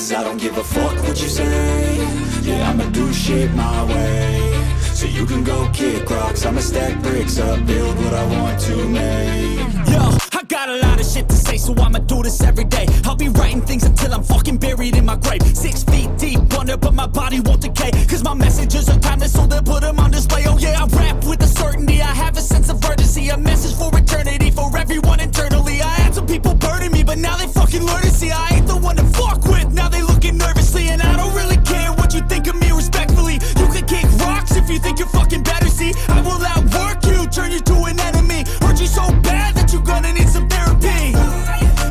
Cause I don't give a fuck what you say. Yeah, I'ma do shit my way. So you can go kick rocks, I'ma stack bricks up, build what I want to make. Yo, I got a lot of shit to say, so I'ma do this every day. I'll be writing things until I'm fucking buried in my grave. 6 feet deep under, but my body won't decay. Cause my messages are timeless, so they'll put them on display. Oh yeah, I rap with a certainty, I have a sense of urgency. A message for eternity, for everyone internally. I had some people burning me, but now they fucking learn to see I ain't the one to fuck with, now they looking nervously. And I don't really care what you think of me respectfully. You can kick rocks if you think you're fucking better, see. I will outwork you, turn you to an enemy. Hurt you so bad that you're gonna need some therapy.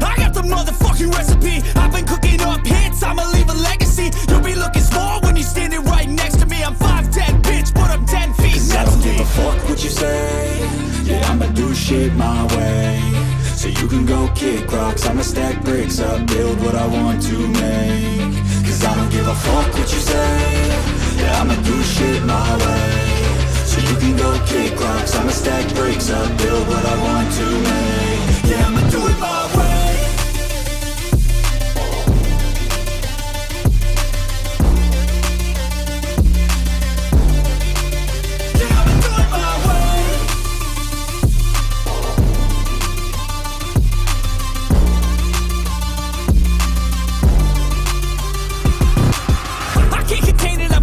I got the motherfucking recipe. I've been cooking up hits, I'ma leave a legacy. You'll be looking small when you're standing right next to me. I'm 5'10", bitch, but I'm 10 feet next to me. I don't give a fuck what you say. Yeah, I'ma do shit my way. So you can go kick rocks, I'ma stack bricks up, build what I want to make. Cause I don't give a fuck what you say. Yeah, I'ma do shit my way. So you can go kick rocks, I'ma stack bricks up, build what I want to make. Yeah, I'ma do it my way.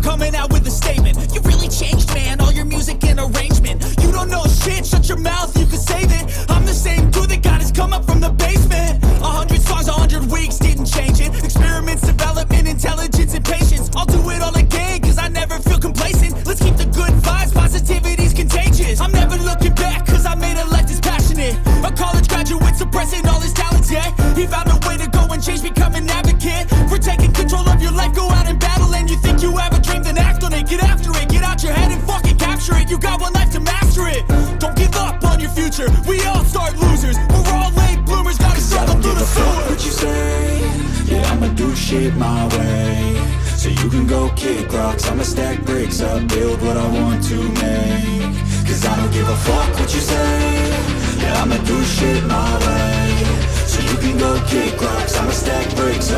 Coming out with a statement. You really changed, man, all your music and arrangement. You don't know shit, shut your mouth, you can save it. I'm the same dude that got his come up from the basement. 100 songs, 100 weeks, didn't change it. Experiments, development, intelligence, and patience. I'll do it all again, cause I never feel complacent. Let's keep the good vibes, positivity's contagious. I'm never looking back, cause I made a life that's passionate. A college graduate suppressing all his talents, yeah. He found a way to go and change, become an advocate. For taking control of your life, go out and battle. And you think you have a dream, then act on it, get after it. Get out your head and fucking capture it. You got one life to master it. Don't give up on your future, we all start losers. We're all late bloomers, gotta struggle through the sewer. I don't give a fuck what you say. Yeah, I'ma do shit my way. So you can go kick rocks, I'ma stack bricks up, build what I want to make. Cause I don't give a fuck what you say. Yeah, I'ma do shit my way. So you can go kick rocks, I'ma stack bricks